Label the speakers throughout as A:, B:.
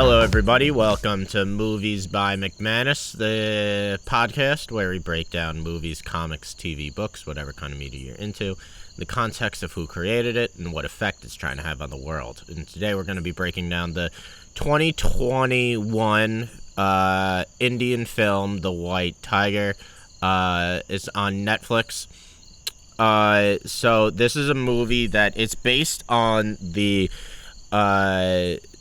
A: Hello, everybody. Welcome to Movies by McManus, the podcast where we break down movies, comics, TV, books, whatever kind of media you're into, the context of who created it, and what effect it's trying to have on the world. And today we're going to be breaking down the 2021 Indian film, The White Tiger. It's on Netflix. So this is a movie that it's based on the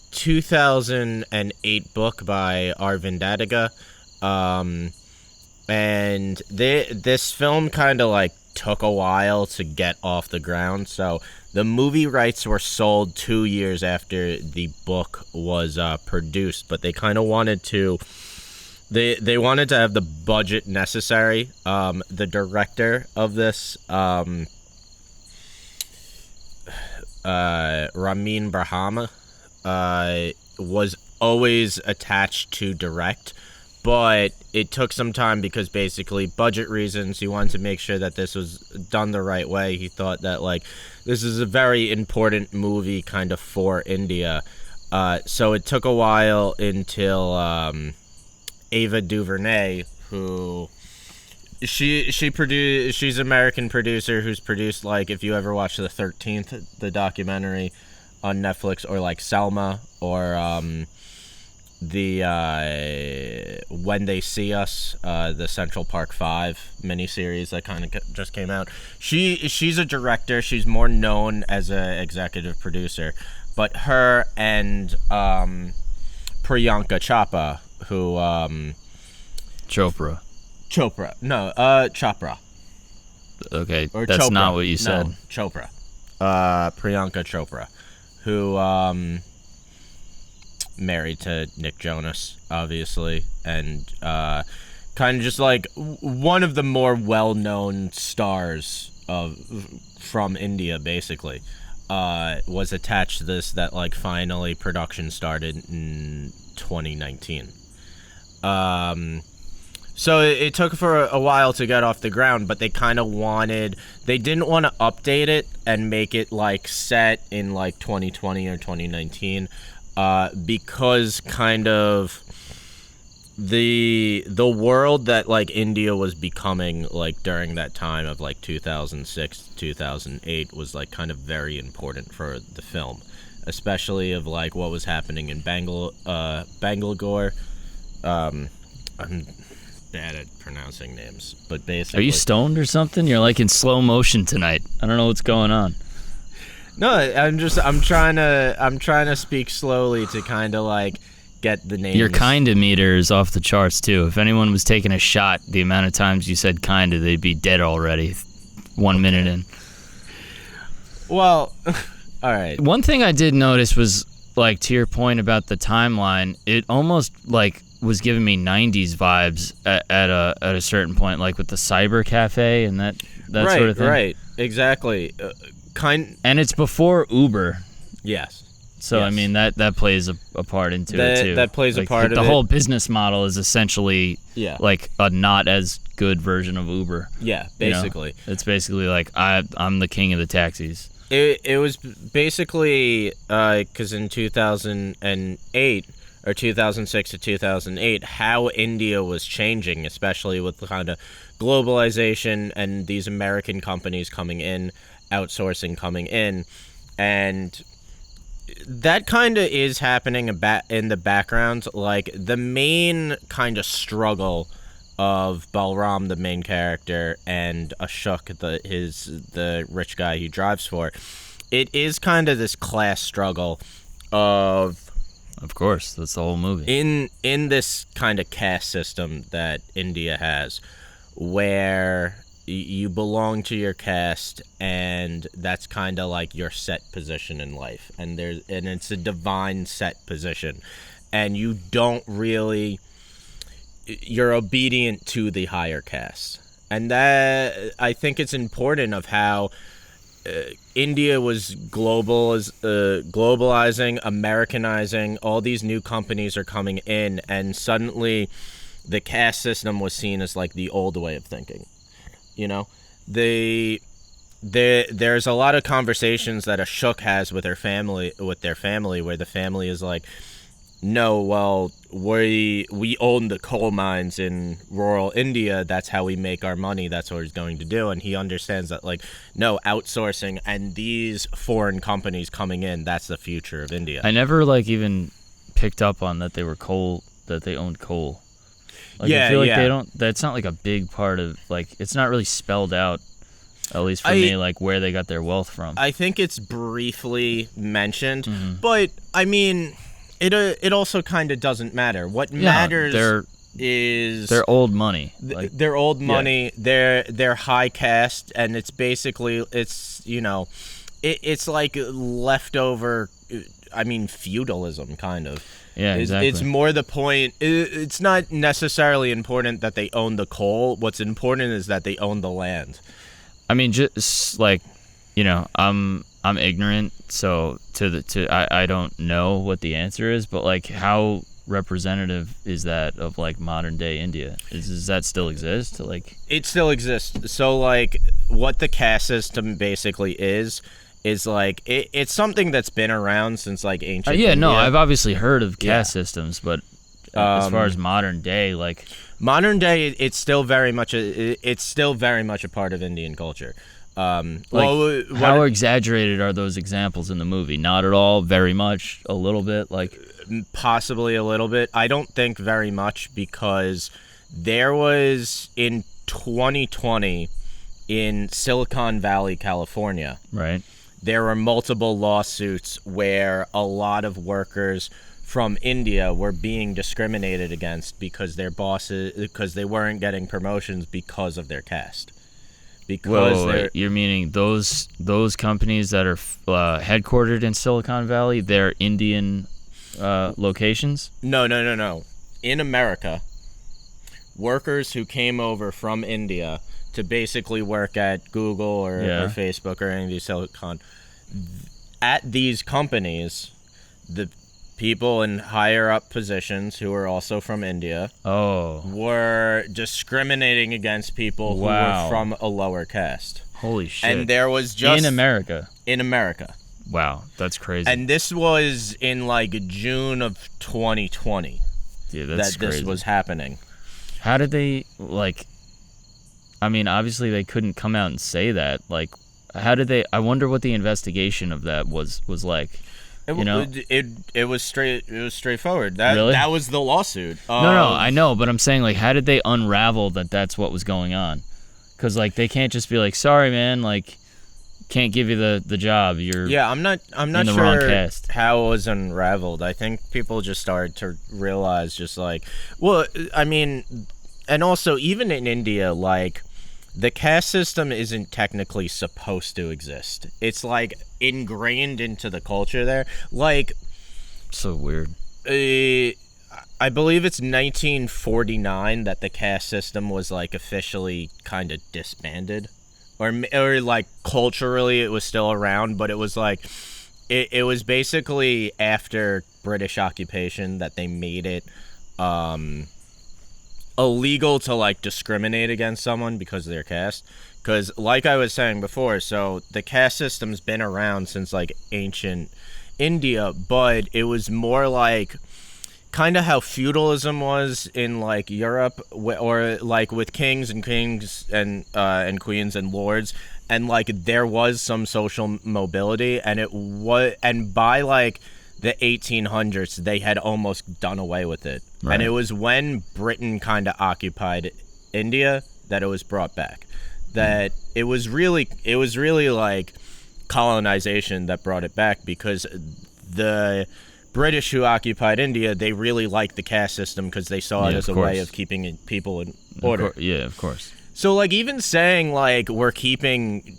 A: 2008 book by Aravind Adiga, and this film kind of like took a while to get off the ground. So the movie rights were sold 2 years after the book was produced, but they kind of wanted to they wanted to have the budget necessary. The director of this, Ramin Bahrani, was always attached to direct, but it took some time because basically budget reasons. He wanted to make sure that this was done the right way. He thought that like this is a very important movie kind of for India. So it took a while until Ava DuVernay, who she's an American producer who's produced, like, if you ever watch The 13th, the documentary on Netflix, or like Selma, or the When They See Us, the Central Park 5 miniseries that kind of just came out. She's a director. She's more known as an executive producer, but her and Priyanka Chopra, who
B: Chopra. Okay,
A: or
B: that's
A: Chopra.
B: not what you said.
A: No, Chopra. Priyanka Chopra, who married to Nick Jonas, obviously, and kind of just like one of the more well-known stars from India, basically, was attached to this. That like finally production started in 2019. So it took for a while to get off the ground, but they kind of they didn't want to update it and make it like set in like 2020 or 2019, because kind of the world that like India was becoming like during that time of like 2006 2008 was like kind of very important for the film, especially of like what was happening in Bangalore. I'm bad at pronouncing names, but basically.
B: Are you stoned or something? You're like in slow motion tonight. I don't know what's going on.
A: No, I'm trying to speak slowly to kind of like get the names.
B: Your kinda meter is off the charts too. If anyone was taking a shot, the amount of times you said kinda, they'd be dead already. 1 minute in.
A: Well, all right.
B: One thing I did notice was, like, to your point about the timeline, it almost like was giving me 90s vibes at a certain point, like with the cyber cafe and that
A: right,
B: sort of thing.
A: Right, exactly.
B: And it's before Uber.
A: Yes.
B: So,
A: yes.
B: I mean, that plays a part into it, too.
A: That plays
B: like,
A: a part of it.
B: The whole business model is essentially like a not as good version of Uber.
A: Yeah, basically.
B: You know? It's basically like, I'm the king of the taxis.
A: It was basically, because in 2008, or 2006 to 2008, how India was changing, especially with the kind of globalization and these American companies coming in, outsourcing coming in, and that kind of is happening in the background. Like, the main kind of struggle of Balram, the main character, and Ashok, the rich guy he drives for, it is kind of this class struggle
B: Of course, that's the whole movie.
A: In this kind of caste system that India has, where you belong to your caste, and that's kind of like your set position in life, and it's a divine set position, and you don't really, you're obedient to the higher caste, and that, I think it's important of how India was globalizing, Americanizing. All these new companies are coming in, and suddenly the caste system was seen as like the old way of thinking. You know, there's a lot of conversations that Ashok has with their family, where the family is like, no, well, we own the coal mines in rural India. That's how we make our money. That's what he's going to do. And he understands that, like, no, outsourcing and these foreign companies coming in, that's the future of India.
B: I never like even picked up on that they were coal, that they owned coal. Like,
A: Yeah,
B: I feel like
A: yeah.
B: they don't. That's not like a big part of, like, it's not really spelled out. At least for me, like where they got their wealth from.
A: I think it's briefly mentioned,
B: Mm-hmm.
A: but I mean, it also kind of doesn't matter. What matters is
B: their old money. Like,
A: their old money, their high caste, and it's basically it's it's like leftover. I mean, feudalism, kind of.
B: yeah, exactly.
A: It's more the point. It's not necessarily important that they own the coal. What's important is that they own the land.
B: I mean, just like, I'm ignorant, so I don't know what the answer is, but like, how representative is that of like modern day India? Does that still exist? Like,
A: It still exists. So like, what the caste system basically is like it's something that's been around since like ancient.
B: yeah, no,
A: India.
B: I've obviously heard of caste
A: Yeah.
B: systems, but as far as modern day, like,
A: Modern day, it's still very much a part of Indian culture.
B: how exaggerated are those examples in the movie? Not at all, very much, a little bit, like.
A: Possibly a little bit. I don't think very much, because there was in 2020 in Silicon Valley, California.
B: Right.
A: There were multiple lawsuits where a lot of workers from India were being discriminated against because because they weren't getting promotions because of their caste. Because
B: Wait, you're meaning those companies that are headquartered in Silicon Valley, they're Indian locations?
A: No. In America, workers who came over from India to basically work at Google or Facebook or any of these Silicon, at these companies, the people in higher up positions who were also from India were discriminating against people who were from a lower caste.
B: Holy shit.
A: And there was just...
B: In America?
A: In America.
B: Wow, that's crazy.
A: And this was in like June of 2020
B: that's
A: that
B: crazy.
A: this was happening.
B: How did they, like... I mean, obviously they couldn't come out and say that. Like, how did they... I wonder what the investigation of that was like.
A: It was straightforward.
B: Really?
A: That was the lawsuit.
B: No, I know, but I'm saying, like, how did they unravel that that's what was going on? Because, like, they can't just be like, sorry, man, like, can't give you the job.
A: I'm not
B: in the
A: sure
B: wrong caste.
A: how it was unraveled. I think people just started to realize, just like, well, I mean, and also even in India, like, the caste system isn't technically supposed to exist. It's like ingrained into the culture there. Like,
B: So weird.
A: I believe it's 1949 that the caste system was like officially kind of disbanded, or like culturally it was still around, but it was like it was basically after British occupation that they made it illegal to like discriminate against someone because of their caste. Because like I was saying before, so the caste system's been around since like ancient India, but it was more like kind of how feudalism was in like Europe, or like with kings and queens and lords, and like there was some social mobility, and by like the 1800s they had almost done away with it. Right. And it was when Britain kind of occupied India that it was brought back. That it was really like colonization that brought it back, because the British who occupied India, they really liked the caste system because they saw it as a way of keeping people in order.
B: Of course.
A: So like even saying like we're keeping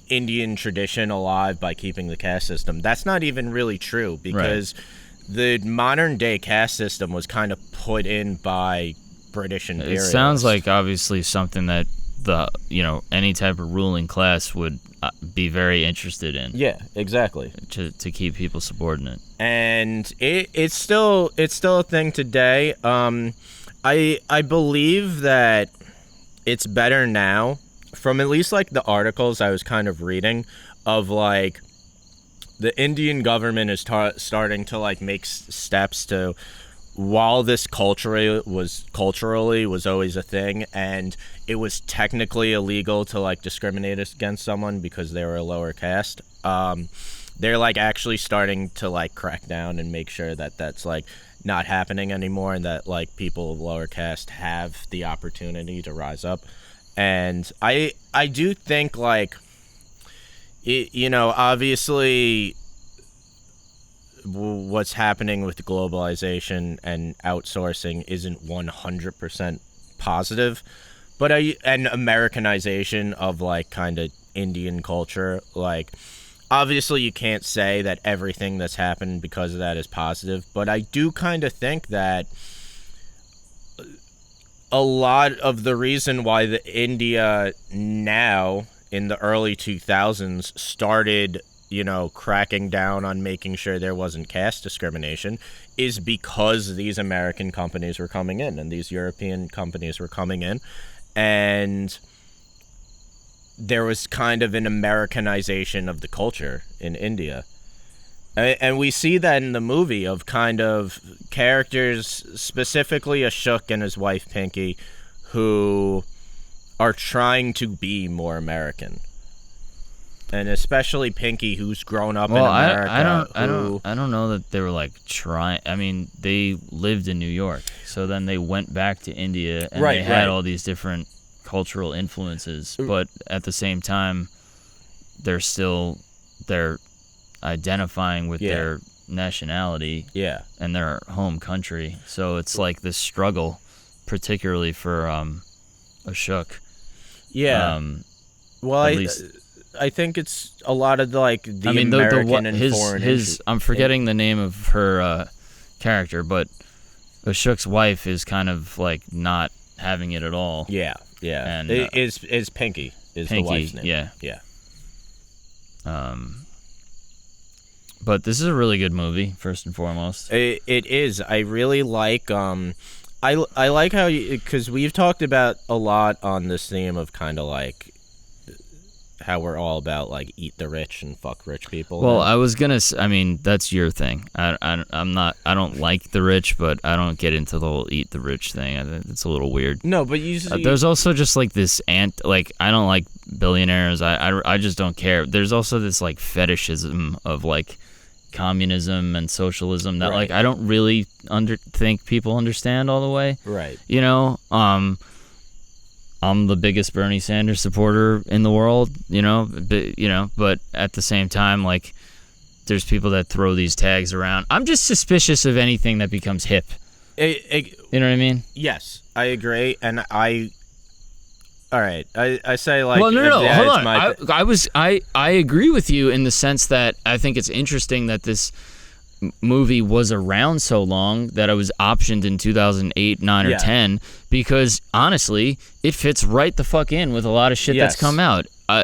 A: Indian tradition alive by keeping the caste system, that's not even really true, because the modern day caste system was kind of put in by British imperialists.
B: It sounds like obviously something that any type of ruling class would be very interested in.
A: Yeah, exactly.
B: To keep people subordinate.
A: And it's still a thing today. I believe that it's better now, from at least like the articles I was kind of reading, of like the Indian government is starting to like make steps to, while this culturally was always a thing, and it was technically illegal to like discriminate against someone because they were a lower caste. They're like actually starting to like crack down and make sure that that's like not happening anymore, and that like people of lower caste have the opportunity to rise up. And I do think like obviously what's happening with globalization and outsourcing isn't 100% positive, but and Americanization of like kind of Indian culture, like obviously you can't say that everything that's happened because of that is positive, but I do kind of think that a lot of the reason why the India now in the early 2000s started cracking down on making sure there wasn't caste discrimination is because these American companies were coming in and these European companies were coming in, and there was kind of an Americanization of the culture in India. And we see that in the movie of kind of characters, specifically Ashok and his wife Pinky, who are trying to be more American. And especially Pinky, who's grown up in America.
B: I don't know that they were like trying. I mean, they lived in New York, so then they went back to India, and they had all these different cultural influences. But at the same time, they're identifying with their nationality, and their home country. So it's like this struggle, particularly for Ashok.
A: Yeah. Well,
B: at least.
A: I think it's a lot of American and foreign.
B: I'm forgetting the name of her character, but Ashok's wife is kind of like not having it at all.
A: Yeah. And is Pinky is
B: Pinky,
A: the wife's name.
B: Yeah. But this is a really good movie, first and foremost.
A: It is. I really like. I like how because we've talked about a lot on this theme of kind of like how we're all about like eat the rich and fuck rich people.
B: Well, I was gonna. I mean, that's your thing. I'm not. I don't like the rich, but I don't get into the whole eat the rich thing. I think it's a little weird.
A: No, but usually
B: there's also just like this like I don't like billionaires. I just don't care. There's also this like fetishism of like communism and socialism that like I don't really think people understand all the way.
A: Right.
B: I'm the biggest Bernie Sanders supporter in the world, but at the same time, like, there's people that throw these tags around. I'm just suspicious of anything that becomes hip. You know what I mean?
A: Yes, I agree, and I say like.
B: Well, no, hold on. I agree with you in the sense that I think it's interesting that this movie was around so long that it was optioned in 2008, 9, or 10 because honestly, it fits right the fuck in with a lot of shit that's come out. A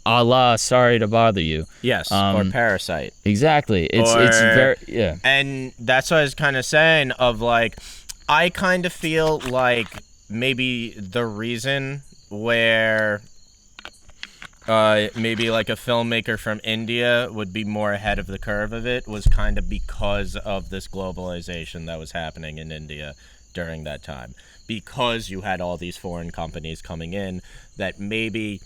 B: la Sorry to Bother You.
A: Yes, or Parasite.
B: Exactly. It's very
A: And that's what I was kind of saying of like, I kind of feel like maybe the reason where maybe like a filmmaker from India would be more ahead of the curve of it was kind of because of this globalization that was happening in India during that time. Because you had all these foreign companies coming in, that maybe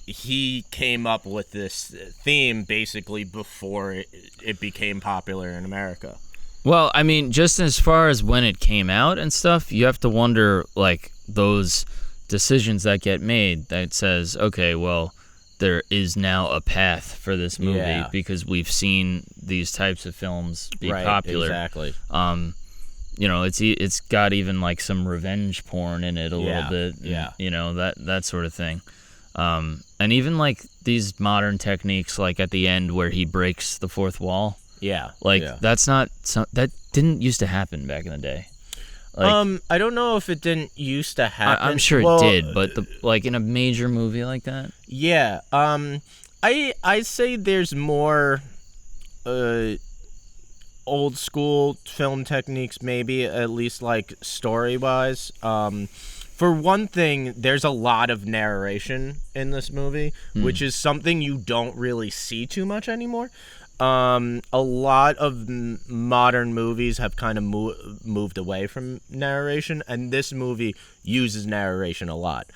A: he came up with this theme basically before it became popular in America.
B: Well, I mean, just as far as when it came out and stuff, you have to wonder like those decisions that get made that says, okay, well, there is now a path for this movie because we've seen these types of films be popular.
A: Exactly.
B: It's got even like some revenge porn in it a little bit. That sort of thing. And even like these modern techniques, like at the end where he breaks the fourth wall. That's not that didn't used to happen back in the day. Like,
A: I don't know if it didn't used to happen.
B: I'm sure it did, but like in a major movie like that.
A: Yeah. I say there's more old school film techniques, maybe at least like story wise. For one thing, there's a lot of narration in this movie, which is something you don't really see too much anymore. a lot of modern movies have kind of moved away from narration, and this movie uses narration a lot.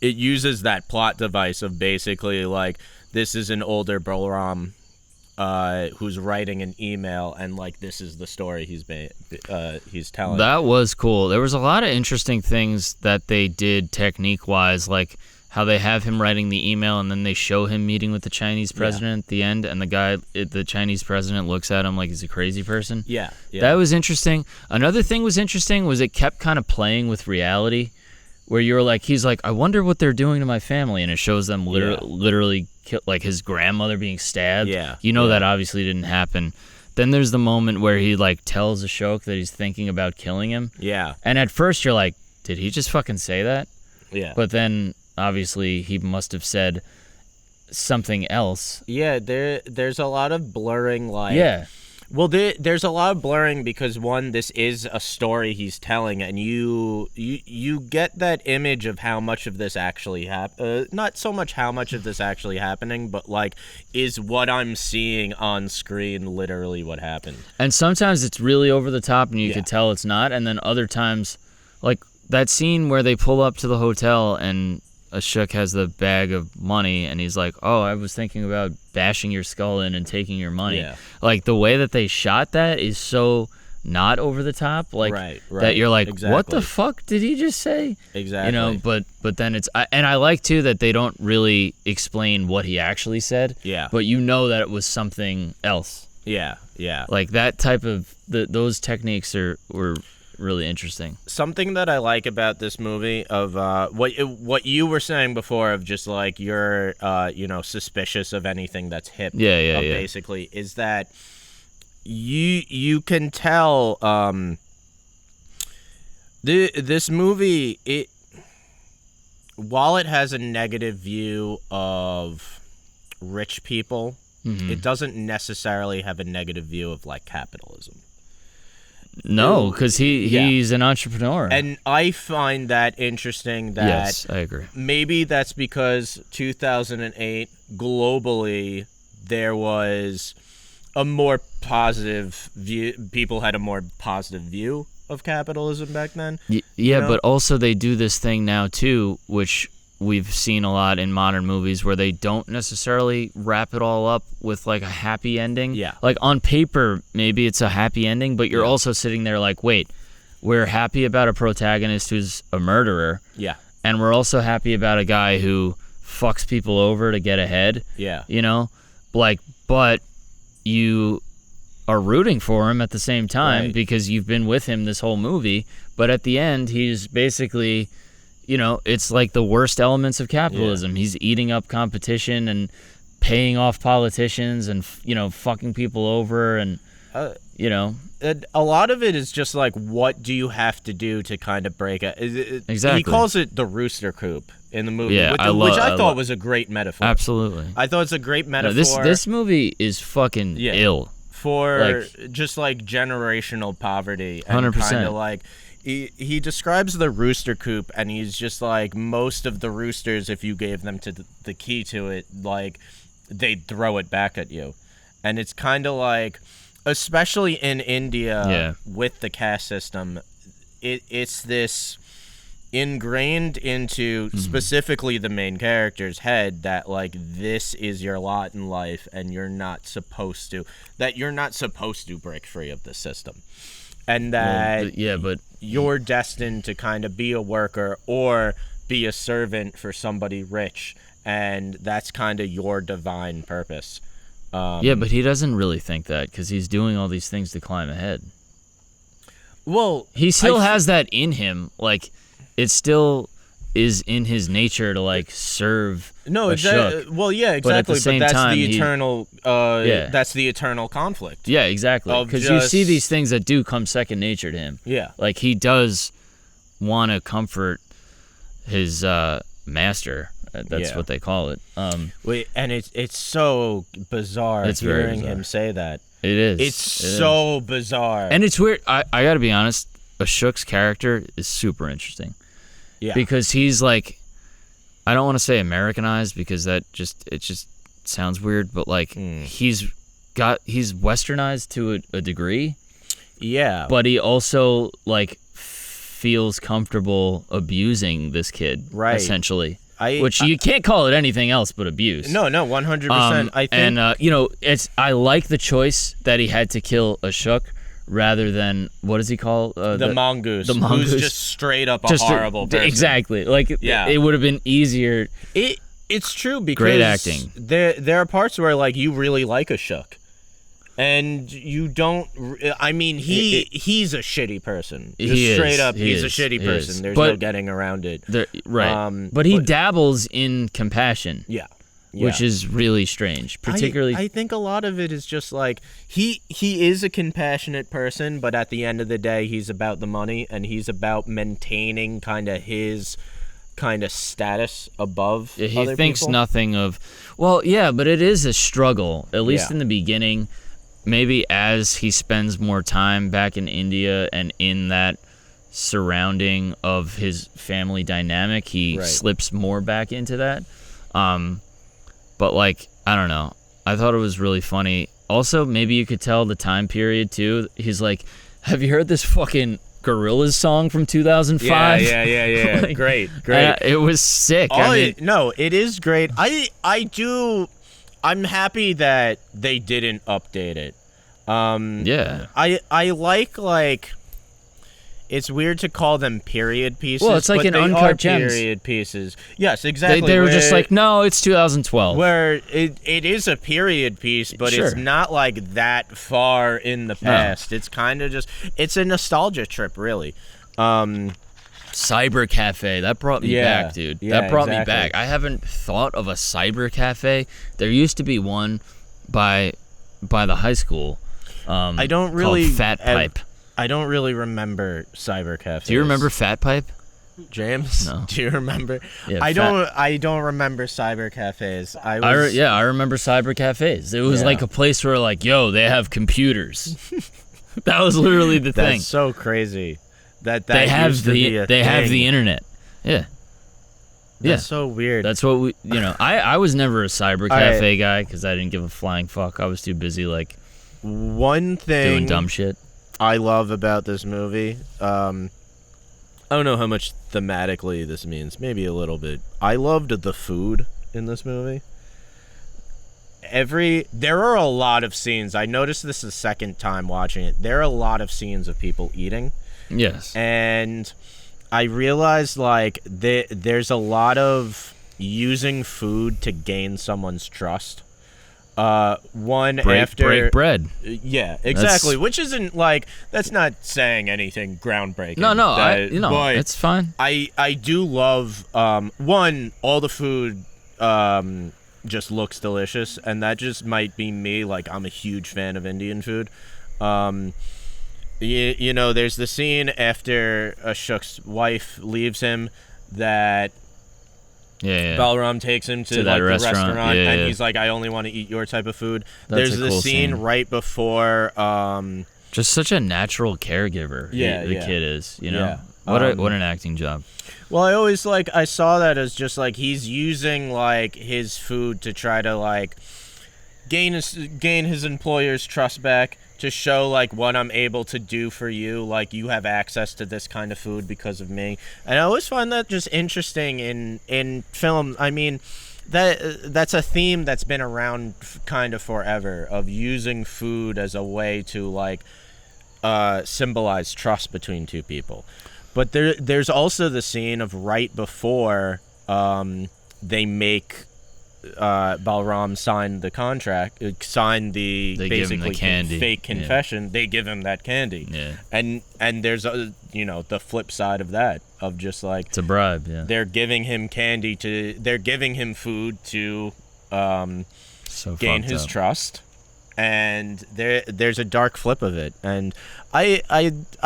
A: It uses that plot device of basically like, this is an older Balram who's writing an email, and like, this is the story he's telling.
B: That was cool. There was a lot of interesting things that they did technique wise, like how they have him writing the email and then they show him meeting with the Chinese president at the end, and the Chinese president looks at him like he's a crazy person.
A: Yeah.
B: That was interesting. Another thing was interesting was it kept kind of playing with reality, where you're like, he's like, I wonder what they're doing to my family, and it shows them literally like his grandmother being stabbed.
A: Yeah.
B: That obviously didn't happen. Then there's the moment where he like tells Ashok that he's thinking about killing him.
A: Yeah.
B: And at first you're like, did he just fucking say that?
A: Yeah.
B: But then obviously he must have said something else.
A: Yeah, there's a lot of blurring, like...
B: Yeah.
A: Well, there's a lot of blurring because, one, this is a story he's telling, and you get that image of how much of this actually not so much how much of this actually happening, but, like, is what I'm seeing on screen literally what happened?
B: And sometimes it's really over the top and you can tell it's not, and then other times, like that scene where they pull up to the hotel and Ashok has the bag of money and he's like, oh, I was thinking about bashing your skull in and taking your money.
A: Yeah.
B: Like the way that they shot that is so not over the top, like
A: right.
B: that you're like,
A: exactly.
B: What the fuck did he just say?
A: Exactly.
B: But then and I like too that they don't really explain what he actually said.
A: Yeah.
B: But you know that it was something else.
A: Yeah.
B: Like that type of those techniques were really interesting.
A: Something that I like about this movie of what you were saying before of just like you're suspicious of anything that's hip.
B: Yeah.
A: Basically, is that you can tell this movie, while it has a negative view of rich people, it doesn't necessarily have a negative view of like capitalism.
B: No, because he's an entrepreneur.
A: And I find that interesting that...
B: Yes, I agree.
A: Maybe that's because 2008, globally, there was a more positive view. People had a more positive view of capitalism back then.
B: But also they do this thing now, too, which we've seen a lot in modern movies where they don't necessarily wrap it all up with like a happy ending.
A: Yeah.
B: Like on paper, maybe it's a happy ending, but you're also sitting there like, wait, we're happy about a protagonist who's a murderer.
A: Yeah.
B: And we're also happy about a guy who fucks people over to get ahead.
A: Yeah.
B: But you are rooting for him at the same time because you've been with him this whole movie. But at the end, he's basically... it's like the worst elements of capitalism. He's eating up competition and paying off politicians and, fucking people over and,
A: A lot of it is just like, what do you have to do to kind of break it?
B: Exactly.
A: He calls it the rooster coop in the movie,
B: Yeah,
A: which I thought was a great metaphor.
B: Absolutely.
A: I thought it's a great metaphor.
B: This movie is fucking ill.
A: For just like generational poverty. And
B: 100%.
A: kind of like... He describes the rooster coop, and he's just like, most of the roosters, if you gave them to the key to it, like, they'd throw it back at you. And it's kind of like, especially in India with the caste system, it's this ingrained into specifically the main character's head that like, this is your lot in life, and you're not supposed to break free of the system. And that
B: but
A: you're destined to kind of be a worker or be a servant for somebody rich, and that's kind of your divine purpose.
B: But he doesn't really think that because he's doing all these things to climb ahead.
A: Well,
B: he still has that in him. Like, it still is in his nature to like serve.
A: No, exactly. Well, yeah, exactly. But that's the eternal. That's the eternal conflict.
B: Yeah, exactly. Because you see these things that do come second nature to him.
A: Yeah,
B: like he does want to comfort his master. That's what they call it.
A: Wait, and it's so bizarre hearing him say that.
B: It is.
A: It's so bizarre,
B: and it's weird. I got to be honest. Ashok's character is super interesting. Yeah. Because he's like, I don't want to say Americanized because it's just sounds weird, but like he's westernized to a degree.
A: Yeah.
B: But he also like feels comfortable abusing this kid,
A: right?
B: Essentially, which you can't call it anything else but abuse.
A: No, 100%. I think,
B: and I like the choice that he had to kill Ashok rather than what does he call
A: the mongoose?
B: The mongoose,
A: who's just straight up a horrible person.
B: Exactly. Like it would have been easier.
A: It's true because
B: great acting.
A: There are parts where like you really like Ashok. And you don't. I mean, he's a shitty person. Just straight up, he's a shitty person. There's no getting around it.
B: Right. But he dabbles in compassion.
A: Yeah.
B: Which is really strange. Particularly,
A: I think a lot of it is just like he is a compassionate person, but at the end of the day, he's about the money and he's about maintaining kind of his kind of status above.
B: He
A: other
B: thinks
A: people.
B: nothing of. Well, yeah, but it is a struggle. At least in the beginning. Maybe as he spends more time back in India and in that surrounding of his family dynamic, he slips more back into that. But like, I don't know. I thought it was really funny. Also, maybe you could tell the time period too. He's like, "Have you heard this fucking Gorillaz song from 2005?"
A: Yeah.
B: Like,
A: great.
B: It was sick.
A: It is great. I'm happy that they didn't update it. I like it's weird to call them period pieces.
B: Well, it's like an Uncut Gems.
A: Period pieces. Yes, exactly.
B: They were just like, no, it's 2012.
A: Where it is a period piece, but it's not like that far in the past. No. It's kind of just it's a nostalgia trip, really.
B: Cyber cafe, that brought me back, dude. That brought me back. I haven't thought of a cyber cafe. There used to be one by the high school.
A: I don't really
B: called Fat Pipe.
A: I don't really remember cyber cafes.
B: Do you remember Fat Pipe?
A: James?
B: No.
A: Do you remember?
B: Yeah,
A: I don't remember cyber cafes. I
B: remember cyber cafes. It was like a place where like, yo, they have computers. That was literally the thing.
A: That's so crazy. That
B: they have
A: used to be a thing.
B: have the internet. Yeah.
A: That's so weird.
B: That's what we, I was never a cyber cafe guy because I didn't give a flying fuck. I was too busy like
A: one thing
B: doing dumb shit.
A: I love about this movie. I don't know how much thematically this means. Maybe a little bit. I loved the food in this movie. There are a lot of scenes. I noticed this the second time watching it. There are a lot of scenes of people eating.
B: Yes.
A: And I realized like there's a lot of using food to gain someone's trust.
B: Break bread.
A: Yeah, exactly. Which isn't like that's not saying anything groundbreaking.
B: No, it's fine.
A: I do love one, all the food just looks delicious, and that just might be me. Like I'm a huge fan of Indian food. There's the scene after Ashok's wife leaves him that Balram takes him to like, the restaurant and he's like, I only want to eat your type of food. There's the cool scene right before
B: just such a natural caregiver the kid is, What an acting job.
A: Well, I always I saw that as just like he's using like his food to try to like gain his employer's trust back, to show like what I'm able to do for you, like you have access to this kind of food because of me. And I always find that just interesting in film. I mean, that's a theme that's been around kind of forever, of using food as a way to like symbolize trust between two people. But there's also the scene of right before they make Balram sign the contract, sign the basically
B: candy.
A: Fake confession. They give him that candy, and there's the flip side of that, of just like
B: it's a bribe. Yeah,
A: they're giving him they're giving him food to gain his trust, and there's a dark flip of it, and I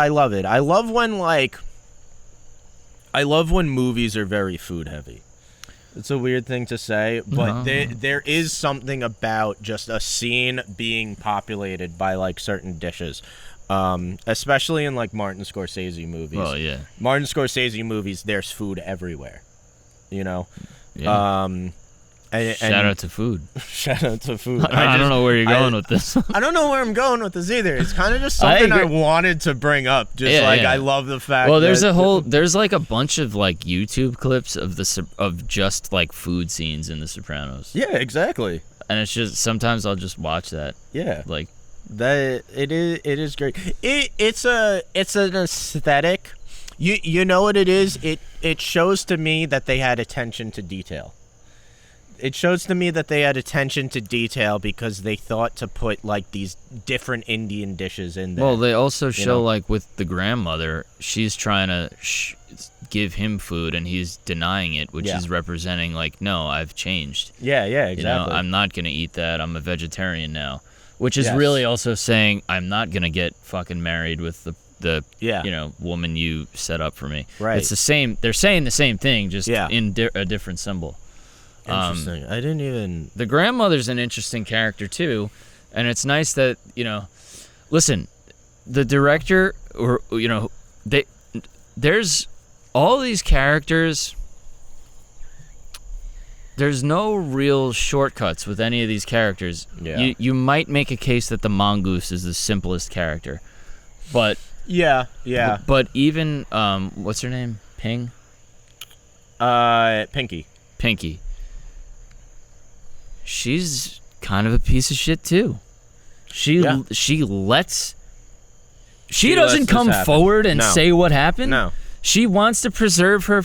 A: love it. I love when movies are very food heavy. It's a weird thing to say, but there is something about just a scene being populated by like certain dishes, especially in like Martin Scorsese movies.
B: Oh yeah,
A: Martin Scorsese movies. There's food everywhere,
B: Yeah. Shout out to food.
A: Shout out to food.
B: I don't know where you're going with this.
A: I don't know where I'm going with this either. It's kind of just something I wanted to bring up. I love the fact.
B: Well, there's there's like a bunch of like YouTube clips of just like food scenes in The Sopranos.
A: Yeah, exactly.
B: And it's just sometimes I'll just watch that.
A: Yeah,
B: like
A: that. It is great. It's an aesthetic. You know what it is? It shows to me that they had attention to detail. It shows to me that they had attention to detail because they thought to put like these different Indian dishes in there.
B: Well, they also show like with the grandmother, she's trying to give him food and he's denying it, which is representing like, no, I've changed.
A: Yeah, exactly.
B: You know, I'm not gonna eat that. I'm a vegetarian now, which is really also saying I'm not gonna get fucking married with the woman you set up for me.
A: Right.
B: It's the same. They're saying the same thing, just in a different symbol.
A: Interesting. I didn't even.
B: The grandmother's an interesting character too, and it's nice that listen, the director there's all these characters. There's no real shortcuts with any of these characters.
A: Yeah.
B: You might make a case that the mongoose is the simplest character, but
A: yeah.
B: But even what's her name? Pinky. Pinky. She's kind of a piece of shit too. She doesn't come forward and say what happened.
A: No.
B: She wants to preserve her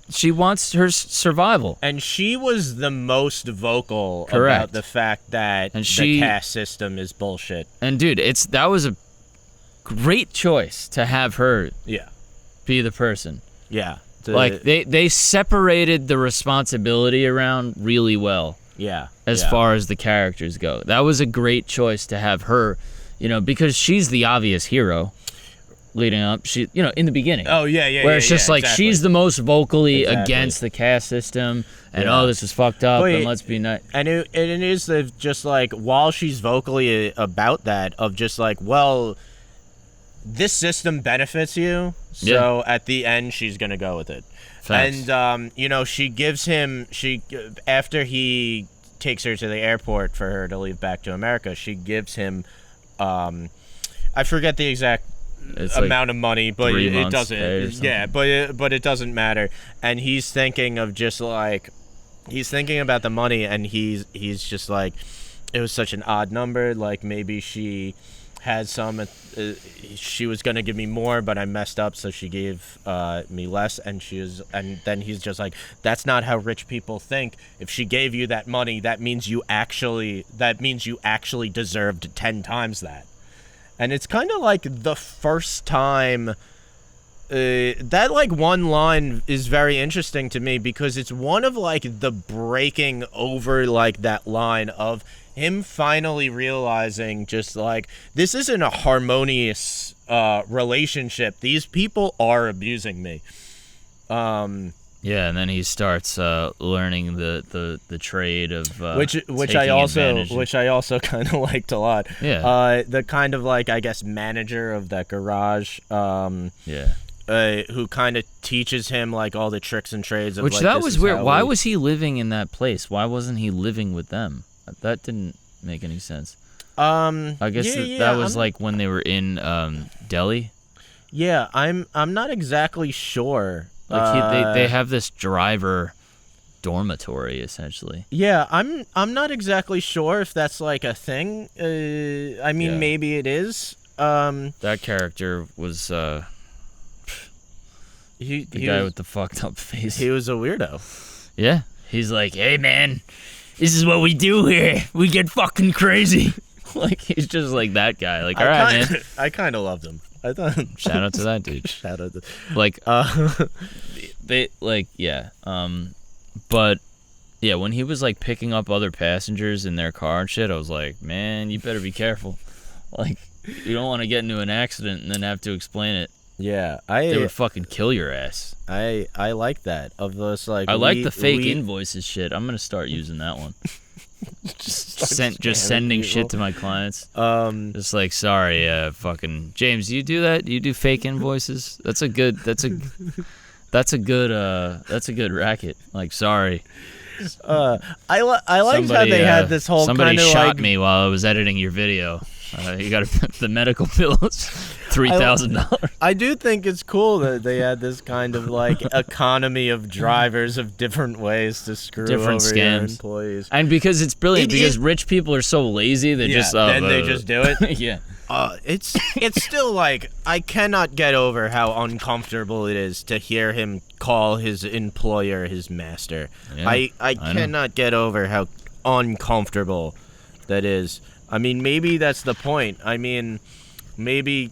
B: she wants her survival.
A: And she was the most vocal about the fact that the caste system is bullshit.
B: And dude, that was a great choice to have her be the person.
A: Yeah.
B: Like they separated the responsibility around really well.
A: Yeah.
B: As far as the characters go. That was a great choice to have her, because she's the obvious hero leading up. She, in the beginning.
A: Oh, yeah.
B: Where it's just like
A: exactly.
B: she's the most vocally against the caste system and this is fucked up and let's be nice.
A: And it is just like while she's vocally about that of just like, well, this system benefits you, so at the end she's going to go with it. Facts. And, she gives him, after he takes her to the airport for her to leave back to America, she gives him, I forget the exact amount of money, but it doesn't, but it doesn't matter. And he's thinking of just like, he's thinking about the money and he's just like, it was such an odd number, like maybe she had some, she was gonna give me more, but I messed up, so she gave me less. And then he's just like, that's not how rich people think. If she gave you that money, that means you actually deserved 10 times that. And it's kind of like the first time that like one line is very interesting to me because it's one of like the breaking over like that line of him finally realizing just like this isn't a harmonious relationship. These people are abusing me. And
B: then he starts learning the trade of
A: which I also kind of liked a lot.
B: Yeah.
A: The kind of like I guess manager of that garage. Who kind of teaches him like all the tricks and trades of
B: which
A: like,
B: that was weird. Why was he living in that place? Why wasn't he living with them? That didn't make any sense. I guess that was like when they were in Delhi.
A: Yeah, I'm not exactly sure.
B: Like they have this driver dormitory essentially.
A: Yeah, I'm not exactly sure if that's like a thing. I mean, maybe it is.
B: That character was the guy with the fucked up face.
A: He was a weirdo.
B: Yeah, he's like, hey man, this is what we do here. We get fucking crazy. Like he's just like that guy. Like, all right, man.
A: I kind of loved him. I thought.
B: Shout out to that dude.
A: Shout out to.
B: Like, they like but yeah, when he was like picking up other passengers in their car and shit, I was like, man, you better be careful. Like, you don't want to get into an accident and then have to explain it.
A: Yeah,
B: they would fucking kill your ass.
A: I like that of those like.
B: I like the fake invoices shit. I'm gonna start using that one. just sending shit to my clients. Just like, sorry, fucking James, you do that? You do fake invoices? That's a good racket. Like, sorry,
A: I liked how
B: Somebody,
A: they had this whole
B: somebody
A: kind of
B: shot
A: like
B: me while I was editing your video. You got the medical bills, $3,000.
A: I do think it's cool that they had this kind of like economy of drivers of different ways to screw
B: Different
A: over your
B: scams.
A: employees.
B: And because it's brilliant, because rich people are so lazy, they just
A: then they just do it.
B: yeah.
A: It's still like I cannot get over how uncomfortable it is to hear him call his employer his master.
B: Yeah,
A: I cannot get over how uncomfortable that is. I mean, maybe that's the point. I mean, maybe,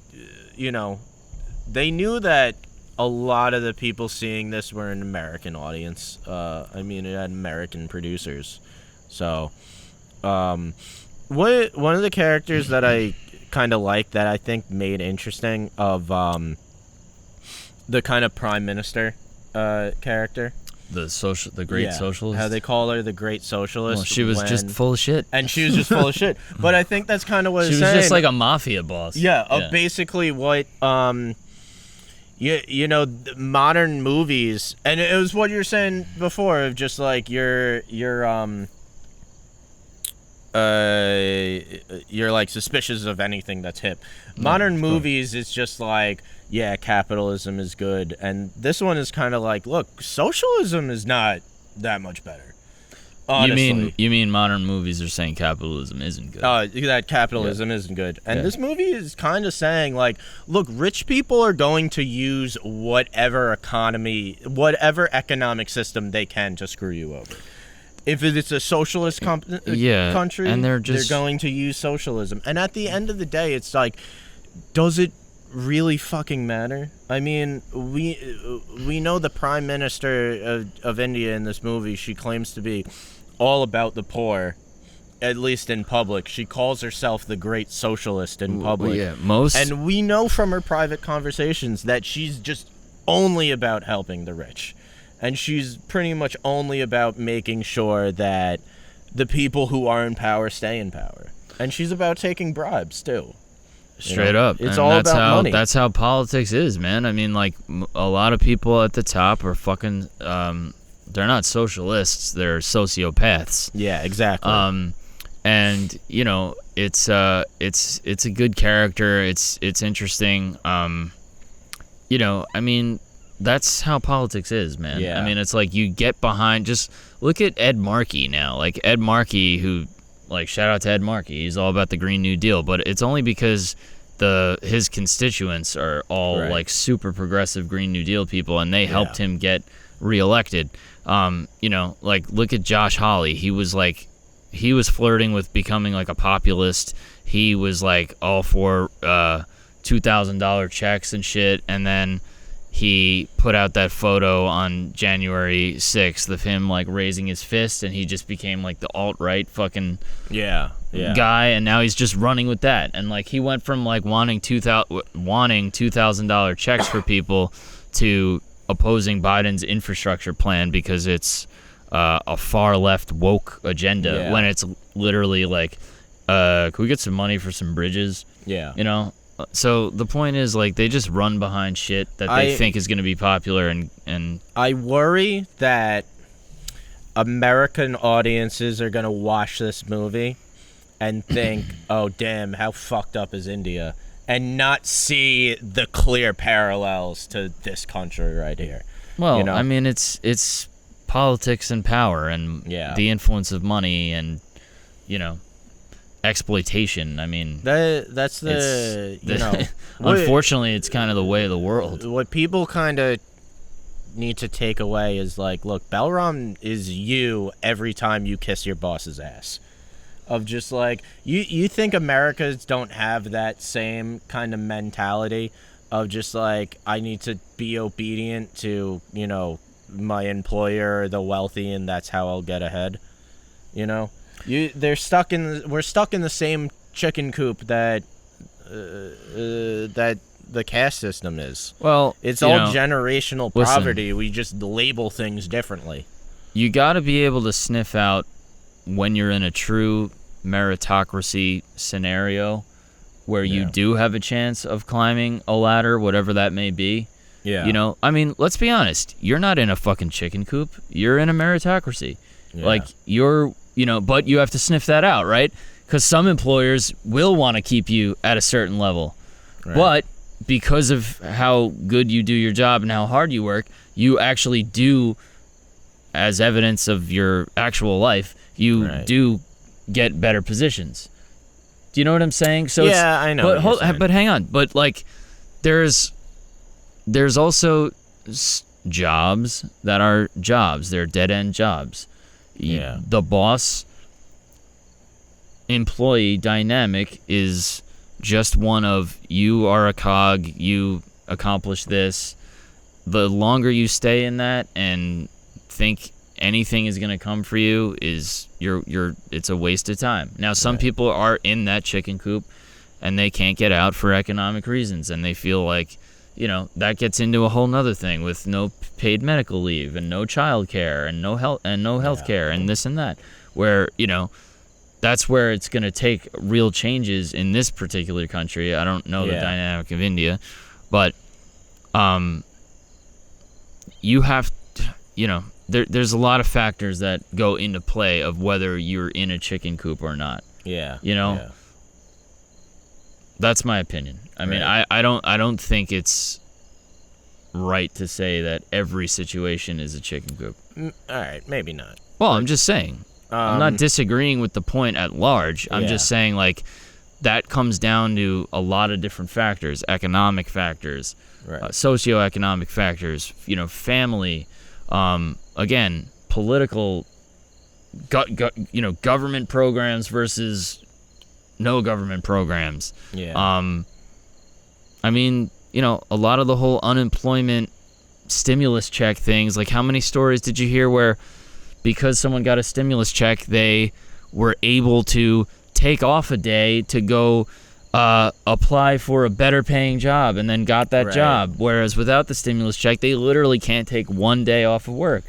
A: they knew that a lot of the people seeing this were an American audience. I mean, it had American producers. So, one of the characters that I kind of like that I think made interesting of the kind of prime minister character.
B: The great socialist.
A: How they call her the great socialist.
B: Well, she was just full of shit.
A: And she was just full of shit. But I think that's kind of what
B: she
A: it's
B: was
A: saying.
B: just like a mafia boss.
A: Yeah, basically what modern movies, and it was what you were saying before of just like you're like suspicious of anything that's hip. Modern movies is just like, yeah, capitalism is good, and this one is kind of like, look, socialism is not that much better. Honestly.
B: You mean modern movies are saying capitalism isn't good?
A: That capitalism isn't good. And this movie is kind of saying, like, look, rich people are going to use whatever economic system they can to screw you over. If it's a socialist country,
B: and they're
A: going to use socialism. And at the end of the day, it's like, does it really fucking matter? I mean, we know the Prime Minister of India in this movie, she claims to be all about the poor, at least in public. She calls herself the great socialist in public. And we know from her private conversations that she's just only about helping the rich. And she's pretty much only about making sure that the people who are in power stay in power. And she's about taking bribes, too.
B: Straight up.
A: It's all about money.
B: That's how politics is, man. I mean, like, a lot of people at the top are fucking... they're not socialists. They're sociopaths.
A: Yeah, exactly.
B: And, it's a good character. It's interesting. I mean... That's how politics is, man.
A: Yeah.
B: I mean, it's like you get behind. Just look at Ed Markey now. Like Ed Markey, who, like, shout out to Ed Markey. He's all about the Green New Deal, but it's only because his constituents are all like super progressive Green New Deal people, and they helped him get reelected. Like look at Josh Hawley. He was flirting with becoming like a populist. He was like all for $2,000 checks and shit, and then he put out that photo on January 6th of him like raising his fist, and he just became like the alt-right fucking guy, and now he's just running with that. And like he went from like wanting $2,000 checks for people to opposing Biden's infrastructure plan because it's a far left woke agenda when it's literally like can we get some money for some bridges? So the point is, like, they just run behind shit that they think is going to be popular, and
A: I worry that American audiences are going to watch this movie and think, oh, damn, how fucked up is India, and not see the clear parallels to this country right here.
B: Well, I mean, it's politics and power and the influence of money and, exploitation. I mean,
A: that's
B: unfortunately, it's kind of the way of the world.
A: What people kind of need to take away is like, look, Balram is you every time you kiss your boss's ass. Of just like you think Americans don't have that same kind of mentality of just like, I need to be obedient to my employer or the wealthy, and that's how I'll get ahead. We're stuck in the same chicken coop that the caste system is.
B: Well,
A: it's all generational poverty. We just label things differently.
B: You got to be able to sniff out when you're in a true meritocracy scenario where you do have a chance of climbing a ladder, whatever that may be. Yeah. I mean, let's be honest. You're not in a fucking chicken coop. You're in a meritocracy.
A: Yeah.
B: Like but you have to sniff that out, right? Because some employers will want to keep you at a certain level.
A: Right.
B: But because of how good you do your job and how hard you work, you actually do, as evidence of your actual life, you do get better positions. Do you know what I'm saying? So
A: yeah, I know.
B: But hang on. But like, there's also jobs that are jobs. They're dead end jobs.
A: Yeah.
B: The boss employee dynamic is just one of, you are a cog, you accomplish this. The longer you stay in that and think anything is going to come for you, is it's a waste of time. Now, some people are in that chicken coop and they can't get out for economic reasons, and they feel like, that gets into a whole nother thing with no paid medical leave and no child care and no health care and this and that, where, that's where it's going to take real changes in this particular country. I don't know the dynamic of India, but you have, there's a lot of factors that go into play of whether you're in a chicken coop or not.
A: Yeah.
B: Yeah. That's my opinion. I mean, I don't think it's right to say that every situation is a chicken coop.
A: All right, maybe not.
B: Well, I'm just saying. I'm not disagreeing with the point at large. I'm just saying, like, that comes down to a lot of different factors: economic factors, socioeconomic factors, family, again, political, government programs versus no government programs.
A: Yeah.
B: I mean, a lot of the whole unemployment stimulus check things, like, how many stories did you hear where because someone got a stimulus check, they were able to take off a day to go apply for a better paying job and then got that job, whereas without the stimulus check, they literally can't take one day off of work.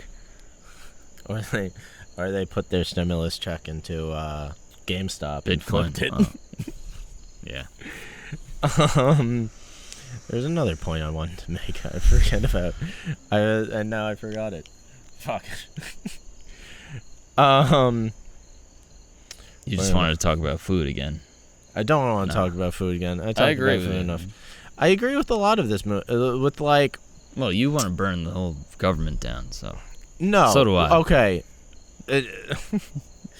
A: Or they put their stimulus check into GameStop
B: Bitcoin.
A: and flipped it.
B: Yeah.
A: There's another point I wanted to make. I forget about. And now I forgot it. Fuck.
B: You just wanted to talk about food again.
A: I don't want to talk about food again. I
B: agree
A: about
B: with
A: food
B: you.
A: enough. I agree with a lot of this. With like.
B: Well, you want to burn the whole government down, so.
A: No.
B: So do I.
A: Okay.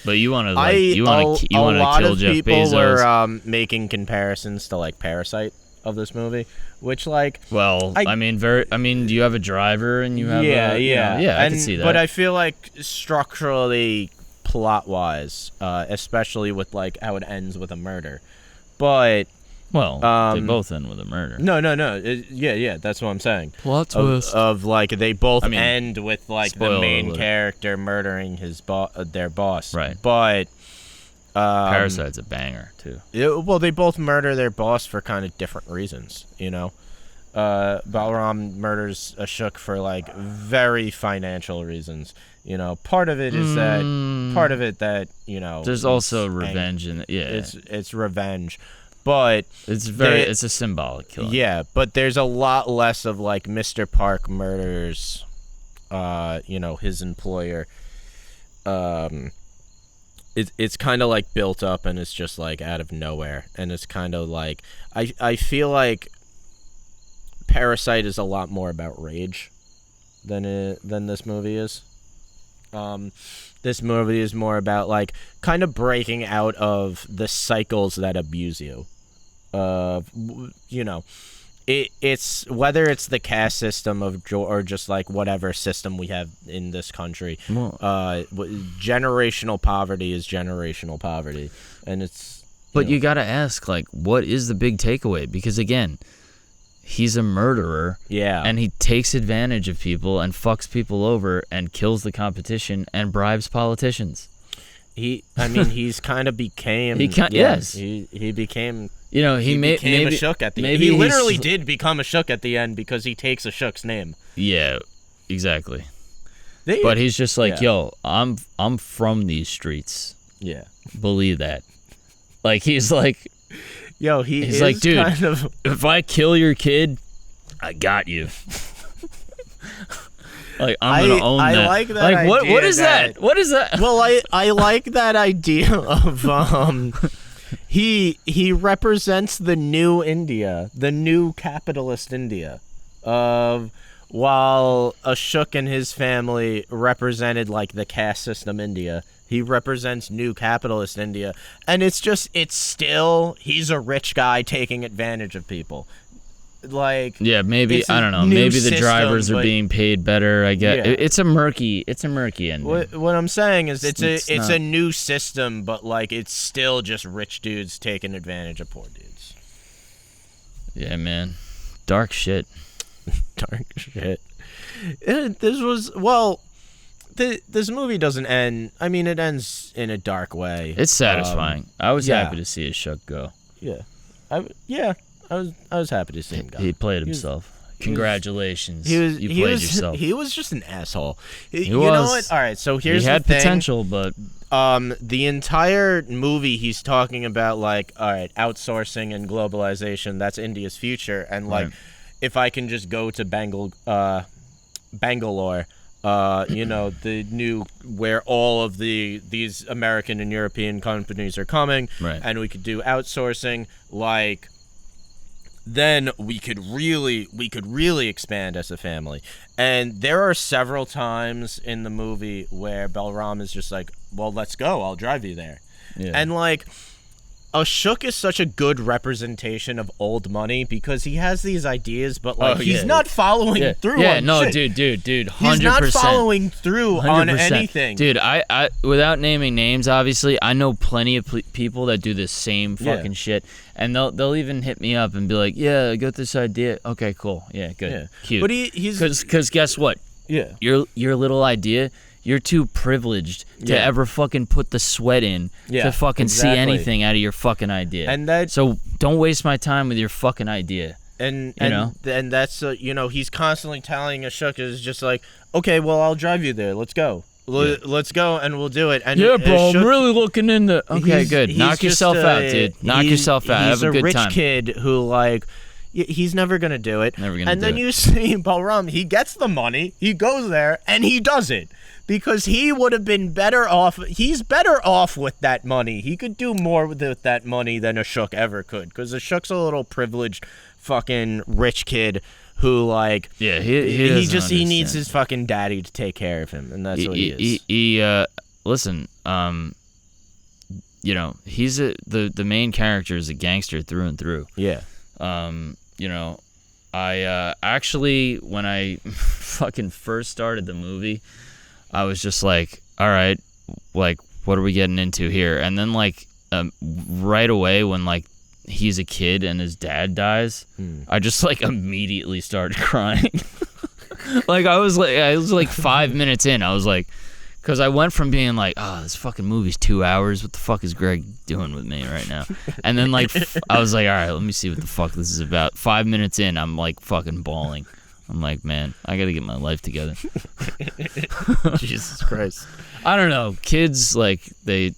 B: But you want to kill Jeff Bezos.
A: A lot of people were making comparisons to like Parasite of this movie, which like.
B: Well, I mean, do you have a driver and you have I can see that.
A: But I feel like structurally, plot-wise, especially with like how it ends with a murder, but.
B: Well, they both end with a murder.
A: No. That's what I'm saying.
B: Plot twist.
A: Of like they both end with like the main character murdering their boss.
B: Right.
A: But
B: Parasite's a banger too.
A: Well, they both murder their boss for kind of different reasons. Balram murders Ashok for like very financial reasons. Part of it is that there's
B: also revenge in it. Yeah.
A: It's revenge. But
B: it's a symbolic killing.
A: Yeah, but there's a lot less of like Mr. Park murders, his employer. It's kind of like built up and it's just like out of nowhere, and it's kind of like I feel like Parasite is a lot more about rage than this movie is. This movie is more about like kind of breaking out of the cycles that abuse you. It's whether it's the caste system or just like whatever system we have in this country. Generational poverty is generational poverty, and it's.
B: But you gotta ask, like, what is the big takeaway? Because again, he's a murderer.
A: Yeah.
B: And he takes advantage of people and fucks people over and kills the competition and bribes politicians.
A: He's kind of became.
B: Yes.
A: He became.
B: He became
A: Ashok at the end. He literally did become Ashok at the end because he takes Ashok's name.
B: Yeah, exactly. But he's just like, yo, I'm from these streets.
A: Yeah.
B: Believe that. Like, he's like,
A: yo,
B: he's like, dude, kind of... if I kill your kid, I got you. Like, I'm gonna own that.
A: I like that.
B: Like, what
A: idea
B: is that? What is that?
A: Well, I like that idea of he represents the new India, the new capitalist India, of while Ashok and his family represented like the caste system India. He represents new capitalist India, and it's still he's a rich guy taking advantage of people. Like,
B: yeah, maybe I don't know. Maybe the drivers are being paid better. I guess it's a murky ending.
A: What I'm saying is it's a new system, but like it's still just rich dudes taking advantage of poor dudes.
B: Yeah, man, dark shit.
A: Dark shit. This movie doesn't end. I mean, it ends in a dark way.
B: It's satisfying. I was happy to see Ashok go.
A: Yeah, I was happy to see him go.
B: He played himself. Congratulations.
A: You played
B: yourself.
A: He was just an asshole.
B: You
A: know what? All right, so here's the thing.
B: He had potential, but
A: the entire movie he's talking about, like, all right, outsourcing and globalization. That's India's future, and like, if I can just go to Bangalore. The new where all of these American and European companies are coming, and we could do outsourcing, like, then we could really expand as a family. And there are several times in the movie where Balram is just like, well, let's go, I'll drive you there. And like, Ashok is such a good representation of old money because he has these ideas, but like he's not following through.
B: Yeah,
A: on
B: no,
A: shit.
B: dude, 100%.
A: He's not following through 100%. On anything.
B: Dude, I without naming names, obviously, I know plenty of people that do the same fucking shit, and they'll even hit me up and be like, "Yeah, I got this idea." Okay, cool. Yeah, good, cute.
A: But he's
B: because guess what?
A: Yeah,
B: your little idea. You're too privileged to ever fucking put the sweat in to fucking see anything out of your fucking idea.
A: And
B: so don't waste my time with your fucking idea.
A: And that's he's constantly telling Ashok is just like, okay, well, I'll drive you there. Let's go. Let's go and we'll do it. And
B: bro, Ashok, I'm really looking into. Okay, good. Knock yourself out, dude. Knock yourself out. Have a good time.
A: He's a rich kid who like. He's never gonna do it. And then you see Balram, he gets the money, he goes there, and he does it. Because he would have been better off. He's better off with that money. He could do more with that money than Ashok ever could. Because Ashok's a little privileged fucking rich kid who, like, he needs his fucking daddy to take care of him, and that's what he is.
B: Listen, he's the main character is a gangster through and through.
A: Yeah.
B: I actually, when I fucking first started the movie, I was just like, all right, like, what are we getting into here? And then, like, right away when, like, he's a kid and his dad dies, I just, like, immediately started crying. I was like 5 minutes in. I was like, because I went from being like, oh, this fucking movie's 2 hours. What the fuck is Greg doing with me right now? And then, like, I was like, all right, let me see what the fuck this is about. 5 minutes in, I'm, like, fucking bawling. I'm like, man, I gotta get my life together.
A: Jesus Christ.
B: I don't know. Kids, like, they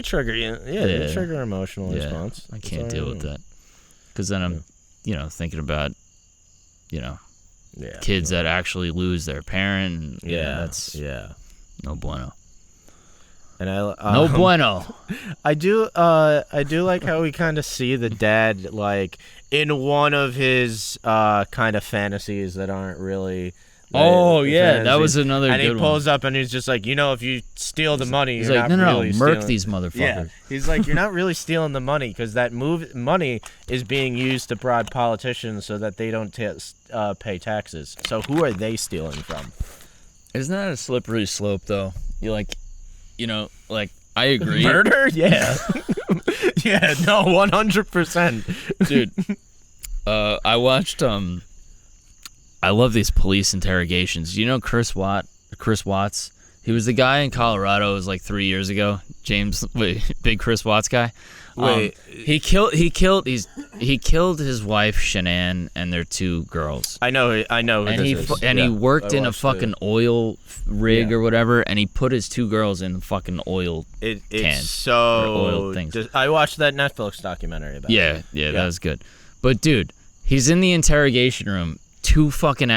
A: trigger you. Yeah, they trigger emotional response.
B: I can't deal with that. Because then I'm, thinking about, kids that actually lose their parent. And, that's no bueno.
A: And
B: no bueno.
A: I do like how we kind of see the dad, like, in one of his kind of fantasies that aren't really.
B: That was another good one.
A: And he pulls up and he's just like, if you steal the money,
B: he's
A: you're
B: like,
A: not
B: no,
A: really
B: murk
A: stealing.
B: these motherfuckers.
A: Yeah. He's like, you're not really stealing the money because that money is being used to bribe politicians so that they don't pay taxes. So who are they stealing from?
B: Isn't that a slippery slope, though? You I agree.
A: Murder? Yeah. Yeah, no, 100%.
B: Dude, I watched, I love these police interrogations. You know Chris Watts? He was the guy in Colorado. It was like 3 years ago. Big Chris Watts guy. He killed his wife Shanann and their two girls.
A: I know.
B: And he worked in a fucking oil rig or whatever, and he put his two girls in the fucking oil can.
A: It's so
B: oil things.
A: I watched that Netflix documentary about it.
B: Yeah, that was good. But dude, he's in the interrogation room 2 fucking,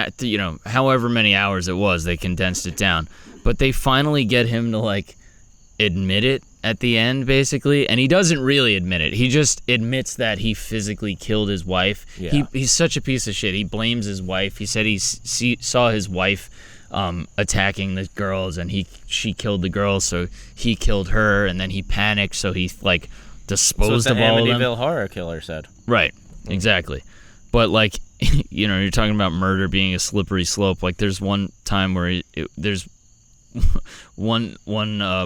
B: however many hours it was, they condensed it down. But they finally get him to, like, admit it at the end, basically. And he doesn't really admit it. He just admits that he physically killed his wife.
A: Yeah.
B: He's such a piece of shit. He blames his wife. He said he saw his wife attacking the girls, and she killed the girls, so he killed her, and then he panicked, so he, like, disposed of all of them.
A: Amityville Horror Killer said.
B: Right, exactly. But, like, you're talking about murder being a slippery slope. Like, there's one time where there's one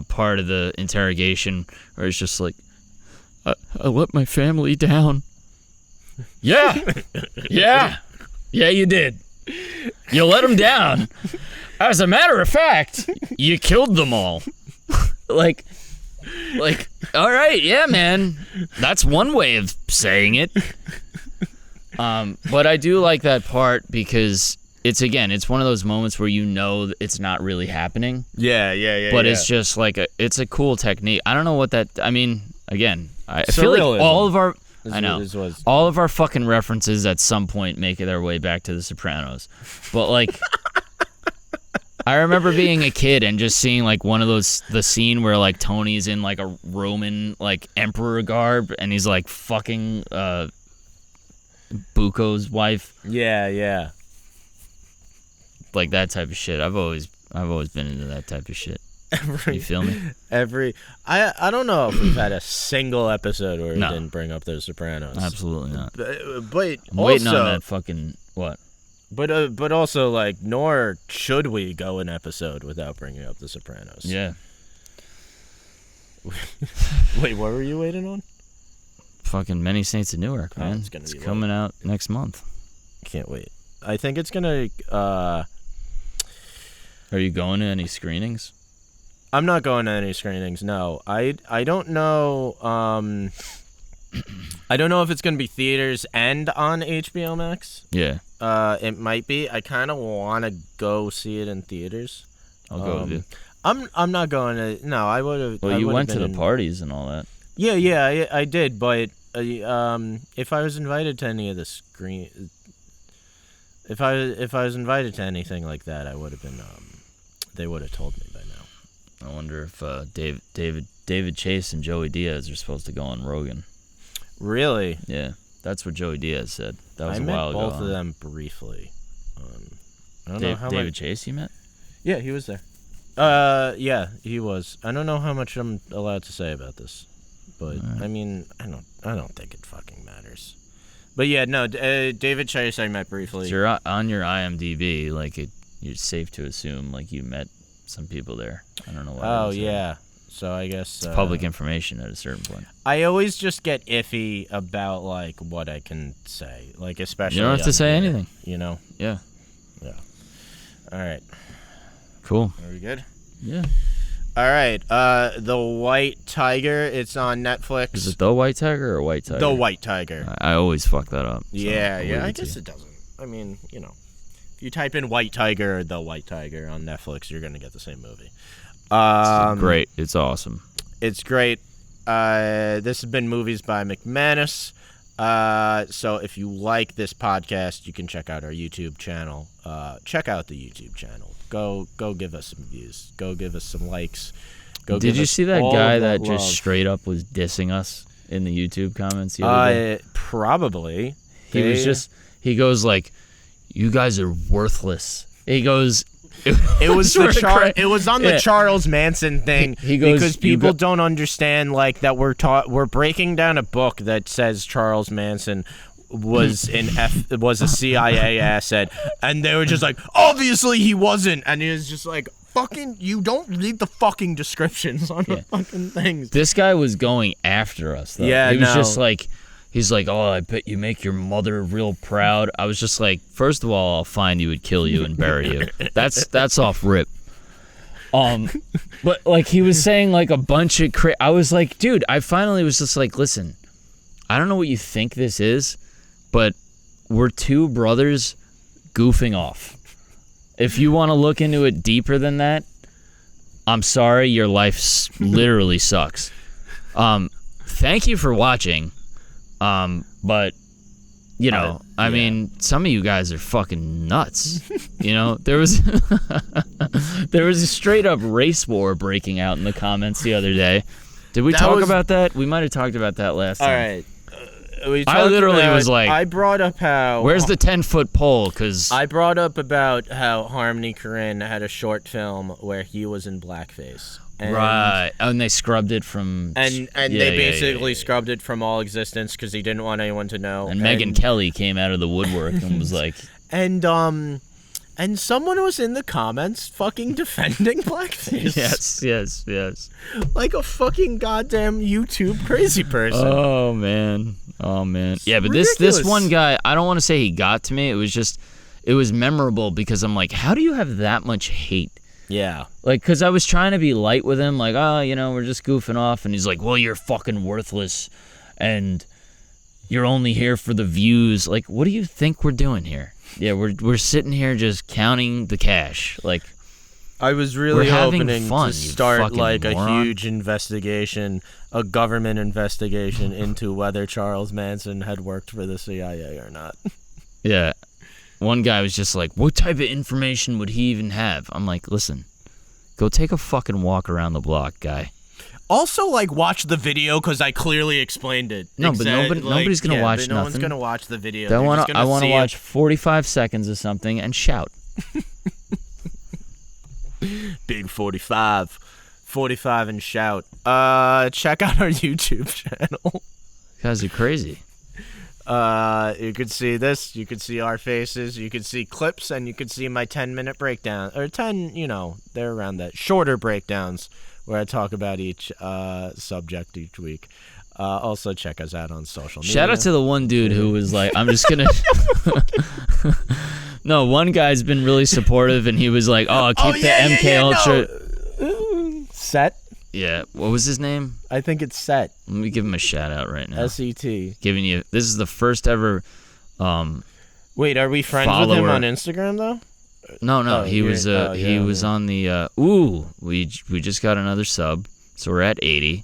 B: part of the interrogation where it's just like, I let my family down. Yeah, you did. You let them down. As a matter of fact, you killed them all. like, all right, yeah, man. That's one way of saying it. But I do like that part because it's one of those moments where it's not really happening.
A: Yeah.
B: But it's just like it's a cool technique. I don't know what that. I mean, again, I feel like all of our. I know. All of our fucking references at some point make their way back to The Sopranos. But, like, I remember being a kid and just seeing, like, the scene where, like, Tony's in, like, a Roman, like, emperor garb, and he's, like, fucking Bucco's wife.
A: Yeah.
B: Like, that type of shit. I've always been into that type of shit. You feel me?
A: I don't know if we've had a single episode where we didn't bring up The Sopranos.
B: Absolutely not.
A: But
B: I'm
A: also,
B: waiting on that fucking what?
A: But also, like, nor should we go an episode without bringing up The Sopranos.
B: Yeah.
A: Wait, what were you waiting on?
B: Fucking Many Saints of Newark, man. It's coming out next month.
A: Can't wait. I think it's gonna.
B: Are you going to any screenings?
A: I'm not going to any screenings. No, I don't know. I don't know if it's gonna be theaters and on HBO Max.
B: Yeah.
A: It might be. I kind of want to go see it in theaters.
B: I'll go with you.
A: I'm not going to. No, I would have.
B: Well, you went to the parties and all that.
A: Yeah, I did. But if I was invited to any of the if I was invited to anything like that, I would have been. They would have told me by now.
B: I wonder if David Chase and Joey Diaz are supposed to go on Rogan.
A: Really?
B: Yeah, that's what Joey Diaz said. That was
A: a
B: while ago.
A: I met both of them briefly. I don't know how
B: David Chase you met?
A: Yeah, he was there. Yeah, he was. I don't know how much I'm allowed to say about this, but right. I mean, I don't think it fucking matters. But yeah, no, David Chase I met briefly.
B: So you're on your IMDb, like you're safe to assume like you met some people there. I don't know why.
A: Oh yeah. So I guess
B: it's public information at a certain point.
A: I always just get iffy about like what I can say, like especially.
B: You don't have to say anything.
A: You know.
B: Yeah.
A: Yeah. All right.
B: Cool.
A: Are we good?
B: Yeah.
A: All right. The White Tiger. It's on Netflix.
B: Is it The White Tiger or White Tiger?
A: The White Tiger.
B: I always fuck that up. So
A: yeah. I guess it doesn't. I mean, you know, if you type in White Tiger or The White Tiger on Netflix, you're gonna get the same movie.
B: It's great. It's awesome.
A: It's great. This has been Movies by McManus. So if you like this podcast, you can check out our YouTube channel. Check out the YouTube channel. Go give us some views. Go give us some likes.
B: Did you see that guy that just straight up was dissing us in the YouTube comments the other day?
A: Probably.
B: He goes like, "You guys are worthless." He goes.
A: It was on the Charles Manson thing. He goes, because people don't understand like that we're breaking down a book that says Charles Manson was was a CIA asset, and they were just like, obviously he wasn't, and he was just like, fucking, you don't read the fucking descriptions on the fucking things.
B: This guy was going after us though.
A: Yeah,
B: he was just like. He's like, oh, I bet you make your mother real proud. I was just like, first of all, I'll find you and kill you and bury you. That's off rip. But like he was saying like a bunch of I was like, dude, I finally was just like, listen, I don't know what you think this is, but we're two brothers goofing off. If you want to look into it deeper than that, I'm sorry, your life literally sucks. Thank you for watching. But you know, I mean, some of you guys are fucking nuts. You know, there was a straight up race war breaking out in the comments the other day. Did we talk about that? We might have talked about that last time.
A: All right.
B: I literally was like,
A: I brought up how...
B: Where's the 10-foot pole? Because
A: I brought up about how Harmony Korine had a short film where he was in blackface.
B: Right. And they scrubbed it from...
A: And they basically scrubbed it from all existence because he didn't want anyone to know.
B: And Megyn Kelly came out of the woodwork and was like...
A: And someone was in the comments fucking defending blackface.
B: Yes.
A: Like a fucking goddamn YouTube crazy person.
B: Oh, man. Yeah, but this one guy, I don't want to say he got to me. It was memorable because I'm like, how do you have that much hate?
A: Yeah.
B: Like, because I was trying to be light with him, like, oh, you know, we're just goofing off. And he's like, well, you're fucking worthless. And you're only here for the views. Like, what do you think we're doing here? Yeah, we're sitting here just counting the cash. Like,
A: I was really hoping
B: fun,
A: to start like
B: moron.
A: a huge investigation, a government investigation into whether Charles Manson had worked for the CIA or not.
B: Yeah. One guy was just like, what type of information would he even have? I'm like, listen, go take a fucking walk around the block, guy.
A: Also, like, watch the video because I clearly explained it.
B: No, but nobody's going to watch nothing.
A: No one's going to watch the video.
B: I want to watch 45 seconds of something and shout.
A: Big 45 and shout. Check out our YouTube channel.
B: You guys are crazy.
A: You could see this, you could see our faces, you could see clips, and you could see my 10-minute breakdown, or 10, you know, they're around that, shorter breakdowns where I talk about each subject each week. Also check us out on social media.
B: Shout out to the one dude who was like, I'm just gonna No, one guy's been really supportive and he was like, oh, keep the MK Ultra.
A: No. Set?
B: Yeah, what was his name?
A: I think it's Set.
B: Let me give him a shout out right now.
A: SET.
B: Giving you, this is the first ever
A: Wait, are we friends with him on Instagram though?
B: No, he was on the we just got another sub, so we're at 80.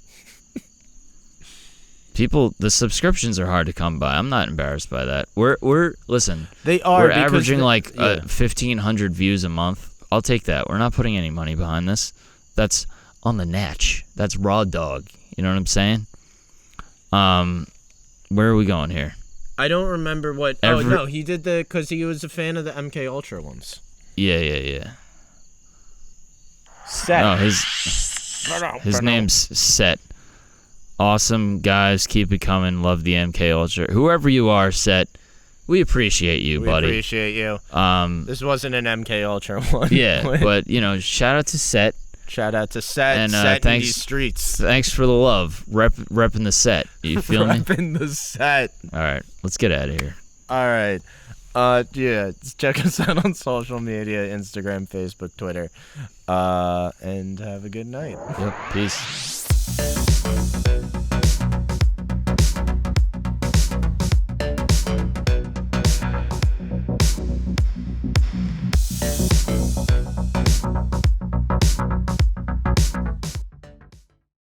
B: People, the subscriptions are hard to come by. I'm not embarrassed by that. We're listen.
A: They are.
B: We're averaging 1,500 views a month. I'll take that. We're not putting any money behind this. That's on the natch. That's raw dog. You know what I'm saying? Where are we going here?
A: I don't remember what. No, he did because he was a fan of the MK Ultra ones.
B: Yeah.
A: Set.
B: No, his name's Set. Awesome guys, keep it coming. Love the MK Ultra. Whoever you are, Set, we appreciate you, buddy.
A: We appreciate you. This wasn't an MK Ultra one.
B: Yeah, but you know, shout out to Set.
A: Shout out to Set.
B: And
A: Set
B: thanks,
A: in these streets.
B: Thanks for the love. Repping the Set. You feel me?
A: Repping the Set.
B: All right, let's get out of here.
A: All right. Yeah, check us out on social media, Instagram, Facebook, Twitter. And have a good night.
B: Yep, peace.